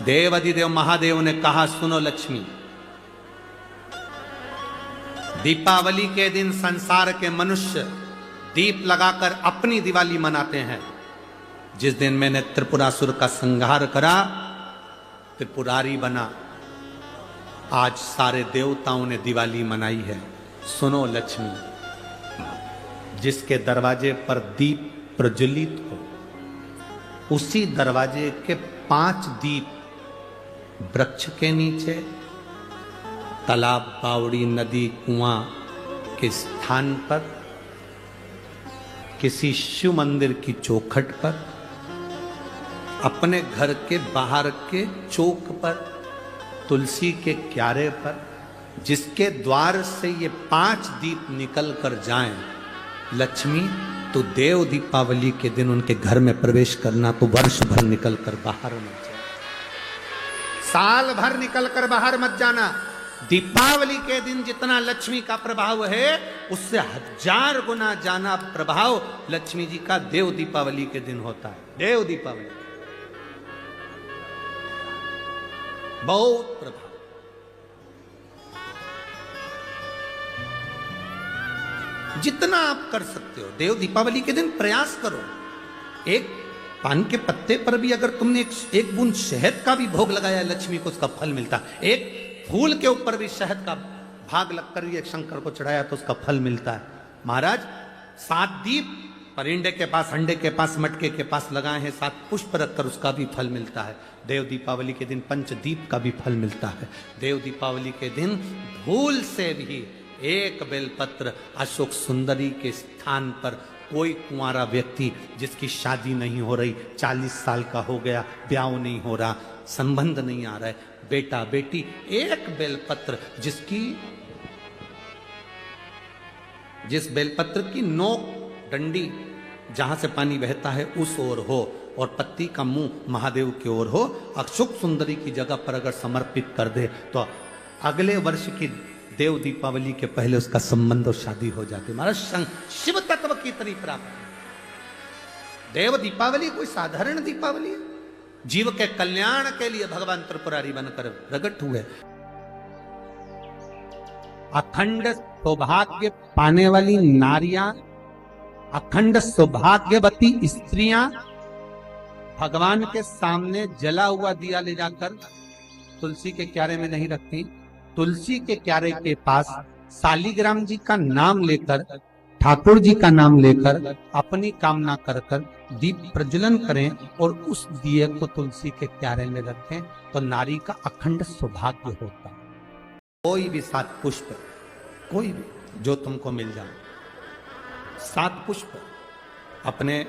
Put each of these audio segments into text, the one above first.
देवाधिदेव महादेव ने कहा, सुनो लक्ष्मी, दीपावली के दिन संसार के मनुष्य दीप लगाकर अपनी दिवाली मनाते हैं। जिस दिन मैंने त्रिपुरासुर का संहार करा, त्रिपुरारी बना, आज सारे देवताओं ने दिवाली मनाई है। सुनो लक्ष्मी, जिसके दरवाजे पर दीप प्रज्वलित हो, उसी दरवाजे के 5 दीप वृक्ष के नीचे, तालाब, बावड़ी, नदी, कुआं के स्थान पर, किसी शिव मंदिर की चौखट पर, अपने घर के बाहर के चौक पर, तुलसी के क्यारे पर, जिसके द्वार से ये 5 दीप निकल कर जाएं, लक्ष्मी तो देव दीपावली के दिन उनके घर में प्रवेश करना, तो वर्ष भर निकल कर बाहर मत जाना, साल भर निकल कर बाहर मत जाना। दीपावली के दिन जितना लक्ष्मी का प्रभाव है, उससे 1000 गुना ज्यादा प्रभाव लक्ष्मी जी का देव दीपावली के दिन होता है। देव दीपावली बहुत प्रभाव। जितना आप कर सकते हो देव दीपावली के दिन प्रयास करो। एक पान के पत्ते पर भी अगर तुमने एक बूंद शहद का भी भोग लगाया लक्ष्मी को, उसका फल मिलता है। एक फूल के ऊपर भी शहद का भाग लगकर ये शंकर को चढ़ाया तो उसका फल मिलता है। महाराज 7 दीप परिंदे के पास, अंडे के पास, मटके के पास लगाए हैं, 7 पुष्प रखकर उसका भी फल मिलता है। देव दीपावली के दिन पंचदीप का भी फल मिलता है। देव दीपावली के दिन भूल से भी एक बेलपत्र अशोक सुंदरी के स्थान पर कोई कुंवारा व्यक्ति जिसकी शादी नहीं हो रही, 40 साल का हो गया, ब्याह नहीं हो रहा, संबंध नहीं आ रहा है, बेटा बेटी, एक बेलपत्र जिस बेलपत्र की नोक डंडी जहां से पानी बहता है उस ओर हो और पत्ती का मुंह महादेव की ओर हो, अशोक सुंदरी की जगह पर अगर समर्पित कर दे तो अगले वर्ष की देव दीपावली के पहले उसका संबंध और शादी हो जाती। महाराज शिव तत्व की तरी प्राप्त। देव दीपावली कोई साधारण दीपावली है, जीव के कल्याण के लिए भगवान त्रिपुरारी बनकर प्रकट हुए। अखंड सौभाग्य पाने वाली नारियां, अखंड सौभाग्यवती स्त्रियां भगवान के सामने जला हुआ दिया ले जाकर तुलसी के क्यारे में नहीं रखती। तुलसी के क्यारे के पास शालिग्राम जी का नाम लेकर, ठाकुर जी का नाम लेकर अपनी कामना कर कर दीप प्रज्वलन करें और उस दिए को तुलसी के क्यारे में रखें तो नारी का अखंड सौभाग्य होता है। कोई भी 7 पुष्प, कोई भी जो तुमको मिल जाए, 7 पुष्प अपने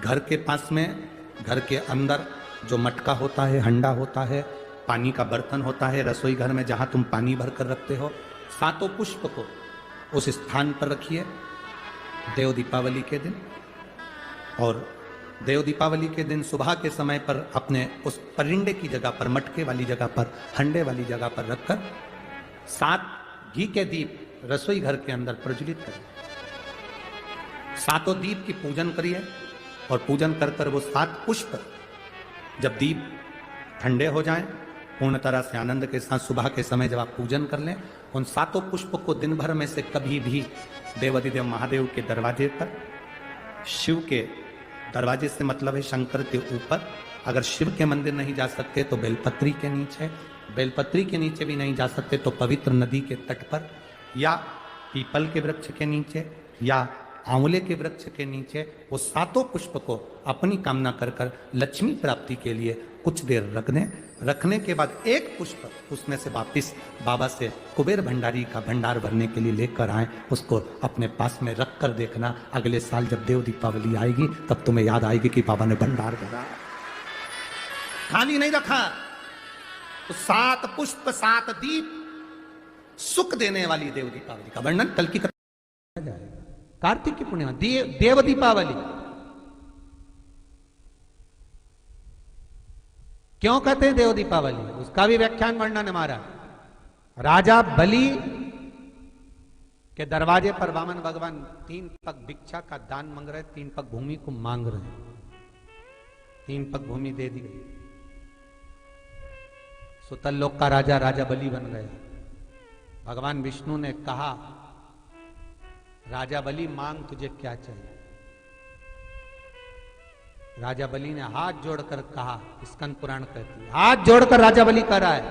घर के पास में, घर के अंदर जो मटका होता है, हंडा होता है, पानी का बर्तन होता है, रसोई घर में जहां तुम पानी भर कर रखते हो, 7 पुष्प को उस स्थान पर रखिए देव दीपावली के दिन। और देव दीपावली के दिन सुबह के समय पर अपने उस परिंदे की जगह पर, मटके वाली जगह पर, हंडे वाली जगह पर रखकर 7 घी के दीप रसोई घर के अंदर प्रज्वलित करिए। 7 दीप की पूजन करिए और पूजन कर कर वो 7 पुष्प जब दीप ठंडे हो जाएं, पूर्ण तरह से आनंद के साथ सुबह के समय जब आप पूजन कर लें, उन 7 पुष्प को दिन भर में से कभी भी देवाधिदेव महादेव के दरवाजे पर, शिव के दरवाजे से मतलब है शंकर के ऊपर, अगर शिव के मंदिर नहीं जा सकते तो बेलपत्री के नीचे, बेलपत्री के नीचे भी नहीं जा सकते तो पवित्र नदी के तट पर, या पीपल के वृक्ष के नीचे, या आंवले के वृक्ष के नीचे वो 7 पुष्प को अपनी कामना कर कर लक्ष्मी प्राप्ति के लिए कुछ देर रख दें। रखने के बाद एक पुष्प उसमें से वापिस बाबा से कुबेर भंडारी का भंडार भरने के लिए लेकर आए, उसको अपने पास में रख कर देखना, अगले साल जब देव दीपावली आएगी तब तुम्हें याद आएगी कि बाबा ने भंडार भरा, खाली नहीं रखा। तो 7 पुष्प 7 दीप सुख देने वाली देव दीपावली का वर्णन कल की कार्तिक की पूर्णिमा देव दीपावली क्यों कहते हैं देव दीपावली, उसका भी व्याख्यान वर्णन हमारा। राजा बलि के दरवाजे पर वामन भगवान 3 पग भिक्षा का दान मांग रहे, 3 पग भूमि को मांग रहे, 3 पग भूमि दे दी गई। सुतल लोक का राजा राजा बलि बन गया। भगवान विष्णु ने कहा, राजा बलि मांग तुझे क्या चाहिए। राजा बलि ने हाथ जोड़कर कहा, स्कंद पुराण कहती है, हाथ जोड़कर राजा बलि कह रहा है,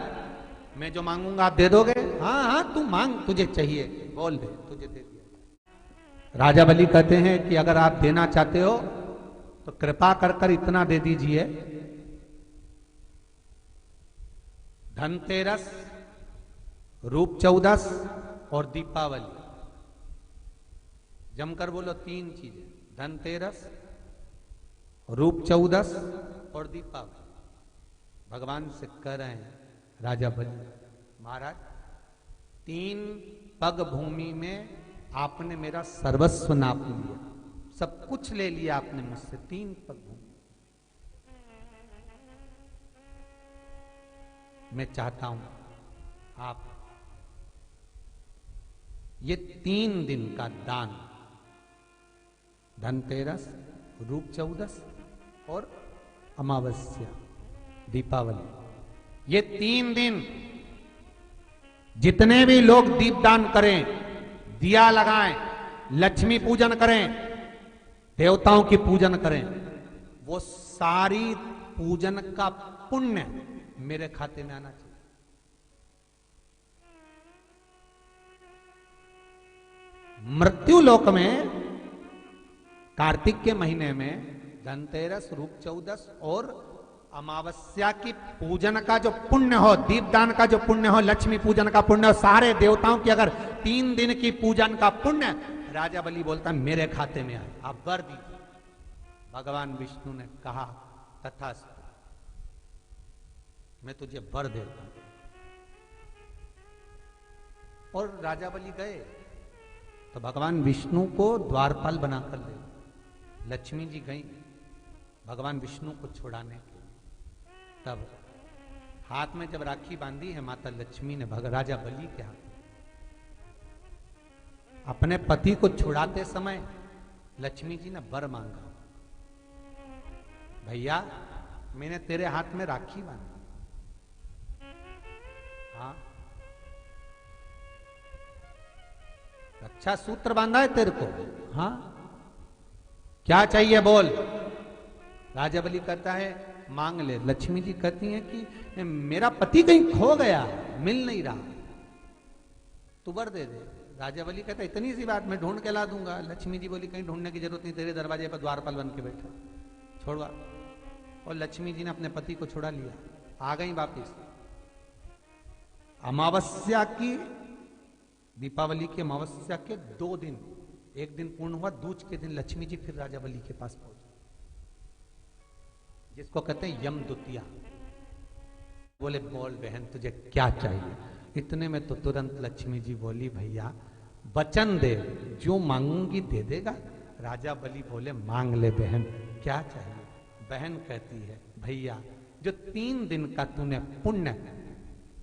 मैं जो मांगूंगा आप दे दोगे? हाँ हाँ तू मांग, तुझे चाहिए बोल दे, तुझे दे दिया। राजा बलि कहते हैं कि अगर आप देना चाहते हो तो कृपा कर कर इतना दे दीजिए, धनतेरस, रूप चौदस और दीपावली, जमकर बोलो 3 चीजें, धनतेरस, रूप चौदस और दीपावली। भगवान से कह रहे हैं राजा बलि, महाराज 3 पग भूमि में आपने मेरा सर्वस्व नाप लिया, सब कुछ ले लिया आपने मुझसे, 3 पग भूमि। मैं चाहता हूं आप ये 3 दिन का दान, धनतेरस, रूप चौदस और अमावस्या, दीपावली, ये 3 दिन जितने भी लोग दीपदान करें, दिया लगाएं, लक्ष्मी पूजन करें, देवताओं की पूजन करें, वो सारी पूजन का पुण्य मेरे खाते में आना चाहिए। मृत्यु लोक में कार्तिक के महीने में धनतेरस, रूप चौदस और अमावस्या की पूजन का जो पुण्य हो, दीपदान का जो पुण्य हो, लक्ष्मी पूजन का पुण्य हो, सारे देवताओं की अगर 3 दिन की पूजन का पुण्य, राजा बलि बोलता मेरे खाते में आए, आप वर दीजिए। भगवान विष्णु ने कहा तथास्तु, मैं तुझे वर देता हूं। और राजा बलि गए तो भगवान विष्णु को द्वारपाल बनाकर ले, लक्ष्मी जी गई भगवान विष्णु को छुड़ाने के लिए। तब हाथ में जब राखी बांधी है माता लक्ष्मी ने राजा बलि के हाथ, अपने पति को छुड़ाते समय लक्ष्मी जी ने वर मांगा, भैया मैंने तेरे हाथ में राखी बांधी, हाँ रक्षा सूत्र बांधा है तेरे को, हाँ क्या चाहिए बोल। राजा बलि कहता है मांग ले। लक्ष्मी जी कहती हैं कि मेरा पति कहीं खो गया, मिल नहीं रहा, तू वर दे दे। राजा बलि कहता है इतनी सी बात, मैं ढूंढ के ला दूंगा। लक्ष्मी जी बोली कहीं ढूंढने की जरूरत नहीं, तेरे दरवाजे पर द्वारपाल बन के बैठा, छोड़वा। और लक्ष्मी जी ने अपने पति को छुड़ा लिया, आ गई वापिस। अमावस्या की, दीपावली की अमावस्या के 2 दिन, एक दिन पूर्ण हुआ, दूज के दिन लक्ष्मी जी फिर राजा बलि के पास पहुंचे, जिसको कहते हैं यम द्वितीया। बोले बोल बहन तुझे क्या चाहिए। इतने में तो तुरंत लक्ष्मी जी बोली भैया वचन दे, जो मांगूंगी दे देगा। राजा बलि बोले मांग ले बहन, क्या चाहिए। बहन कहती है भैया जो 3 दिन का तूने पुण्य,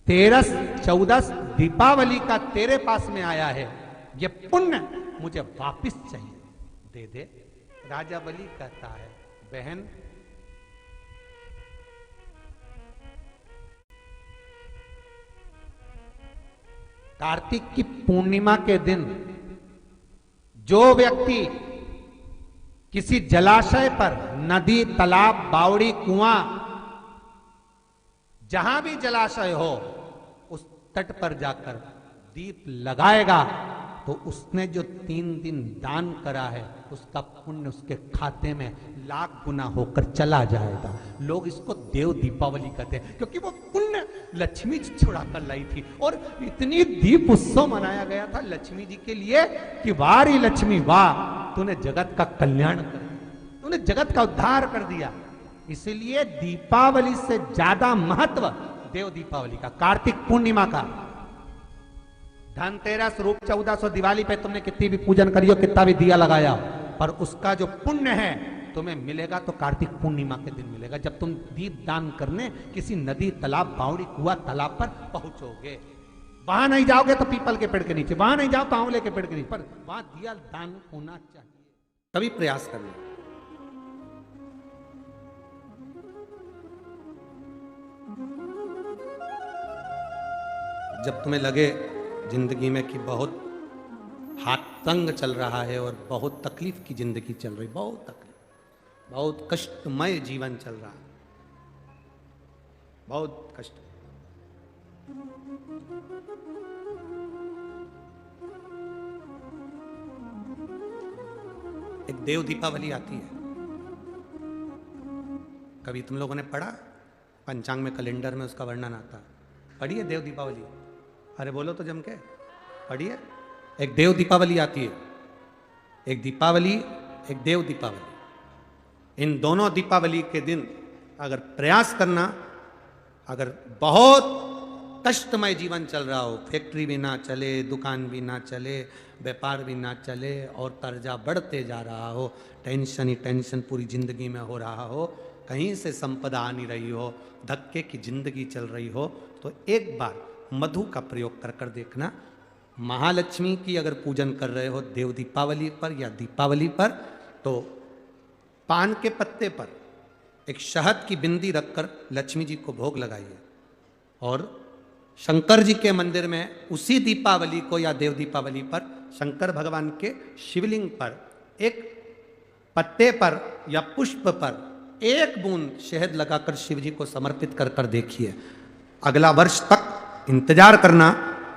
13, 14 दीपावली का तेरे पास में आया है, ये पुण्य मुझे वापिस चाहिए, दे दे। राजा बलि कहता है बहन कार्तिक की पूर्णिमा के दिन जो व्यक्ति किसी जलाशय पर, नदी, तालाब, बावड़ी, कुआं, जहां भी जलाशय हो उस तट पर जाकर दीप लगाएगा तो उसने जो 3 दिन दान करा है उसका पुण्य उसके खाते में लाख गुना होकर चला जाएगा। लोग इसको देव दीपावली कहते हैं क्योंकि वो पुण्य लक्ष्मी जी छुड़ा कर लाई थी। और इतनी दीप उत्सव मनाया गया था लक्ष्मी जी के लिए कि वारी लक्ष्मी वाह, तूने जगत का कल्याण कर दिया, तूने जगत का उद्धार कर दिया। इसलिए दीपावली से ज्यादा महत्व देव दीपावली का, कार्तिक पूर्णिमा का। धनतेरस, रूप चौदस और दिवाली पे तुमने कितनी भी पूजन करी हो, कितना भी दिया लगाया हो, पर उसका जो पुण्य है तुम्हें मिलेगा तो कार्तिक पूर्णिमा के दिन मिलेगा, जब तुम दीप दान करने किसी नदी, तालाब, बावड़ी, कुआं, तालाब पर पहुंचोगे। वहां नहीं जाओगे तो पीपल के पेड़ के नीचे, वहां नहीं जाओ तो आंवले के पेड़ के नीचे, पर वहां दिया दान होना चाहिए। तभी प्रयास करना। जब तुम्हें लगे जिंदगी में कि बहुत हाथ तंग चल रहा है और बहुत तकलीफ की जिंदगी चल रही, बहुत तकलीफ, बहुत कष्टमय जीवन चल रहा है, बहुत कष्ट। एक देव दीपावली आती है, कभी तुम लोगों ने पढ़ा? पंचांग में, कैलेंडर में उसका वर्णन आता। पढ़ी है देव दीपावली? अरे बोलो तो जम के, पढ़ी है? एक देव दीपावली आती है, एक दीपावली, एक देव दीपावली। इन दोनों दीपावली के दिन अगर प्रयास करना, अगर बहुत कष्टमय जीवन चल रहा हो, फैक्ट्री भी ना चले, दुकान भी ना चले, व्यापार भी ना चले और कर्जा बढ़ते जा रहा हो, टेंशन ही टेंशन पूरी जिंदगी में हो रहा हो, कहीं से संपदा आ नहीं रही हो, धक्के की जिंदगी चल रही हो, तो एक बार मधु का प्रयोग कर कर देखना। महालक्ष्मी की अगर पूजन कर रहे हो देव दीपावली पर या दीपावली पर, तो पान के पत्ते पर एक शहद की बिंदी रखकर लक्ष्मी जी को भोग लगाइए और शंकर जी के मंदिर में उसी दीपावली को या देव दीपावली पर शंकर भगवान के शिवलिंग पर एक पत्ते पर या पुष्प पर एक बूंद शहद लगाकर शिव जी को समर्पित कर कर देखिए। अगला वर्ष तक इंतजार करना,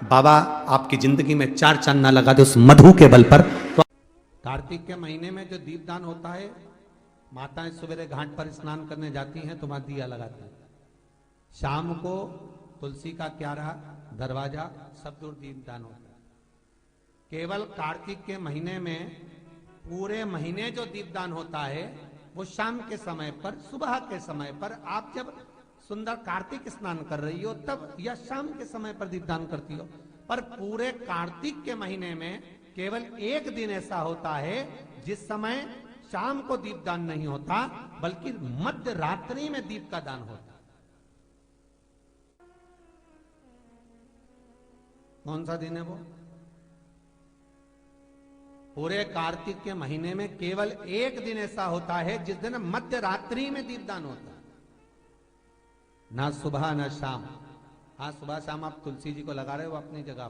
बाबा आपकी जिंदगी में चार चांद ना लगा दे उस मधु के बल पर। तो कार्तिक के महीने में जो दीपदान होता है, माताएं सवेरे घाट पर स्नान करने जाती हैं तो वहां दिया लगाती हैं। शाम को तुलसी का क्यारा, दरवाजा सब दूर दीपदान होता है। केवल कार्तिक के महीने में, पूरे महीने जो दीपदान होता है वो शाम के समय पर, सुबह के समय पर, आप जब सुंदर कार्तिक स्नान कर रही हो तब, या शाम के समय पर दीपदान करती हो। पर पूरे कार्तिक के महीने में केवल एक दिन ऐसा होता है जिस समय शाम को दीपदान नहीं होता, बल्कि मध्य रात्रि में दीप का दान होता। कौन सा दिन है वो? पूरे कार्तिक के महीने में केवल एक दिन ऐसा होता है जिस दिन मध्य रात्रि में दीपदान होता है, ना सुबह ना शाम। हाँ, सुबह शाम आप तुलसी जी को लगा रहे हो अपनी जगह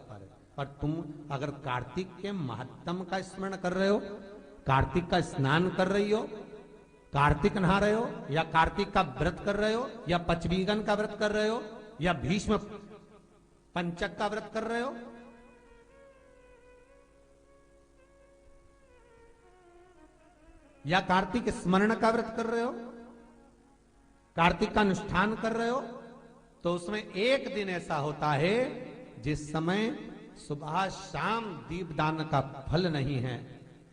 पर तुम अगर कार्तिक के महत्तम का स्मरण कर रहे हो, कार्तिक का स्नान कर रही हो, कार्तिक नहा रहे हो, या कार्तिक का व्रत कर रहे हो, या पचवीगन का व्रत कर रहे हो, या भीष्म पंचक का व्रत कर रहे हो, या कार्तिक स्मरण का व्रत कर रहे हो, कार्तिक का अनुष्ठान कर रहे हो, तो उसमें एक दिन ऐसा होता है जिस समय सुबह शाम दीपदान का फल नहीं है,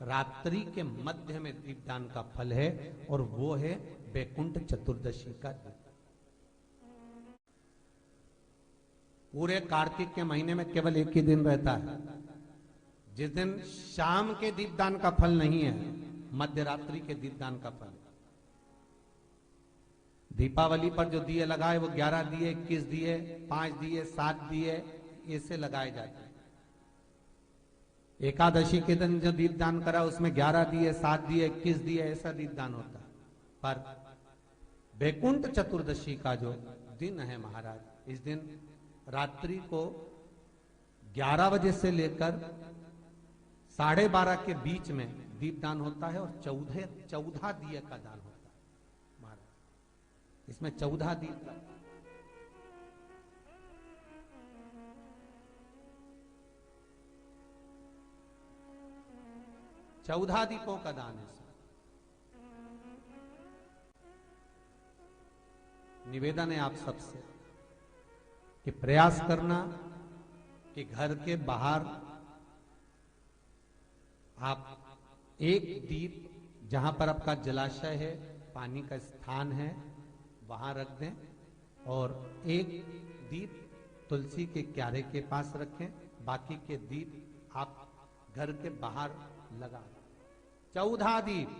रात्रि के मध्य में दीपदान का फल है, और वो है वैकुंठ चतुर्दशी का दिन। पूरे कार्तिक के महीने में केवल एक ही दिन रहता है जिस दिन शाम के दीपदान का फल नहीं है, मध्य रात्रि के दीपदान का फल। दीपावली पर जो दिए लगाए वो 11 दिए, 21 दिए, 5 दिए, 7 दिए, ऐसे लगाए जाते हैं। एकादशी के दिन जो दीपदान करा उसमें 11 दिए, 7 दिए, 21 दिए, ऐसा दीपदान होता है। पर वैकुंठ चतुर्दशी का जो दिन है महाराज, इस दिन रात्रि को 11 बजे से लेकर 12:30 के बीच में दीपदान होता है और 14 दिए का दान होता है महाराज। इसमें 14 दीप, चौदह दीपों का दान है। निवेदन है आप सबसे कि प्रयास करना कि घर के बाहर आप एक दीप, जहां पर आपका जलाशय है, पानी का स्थान है, वहां रख दें, और एक दीप तुलसी के क्यारे के पास रखें, बाकी के दीप आप घर के बाहर लगा दें। 14 दीप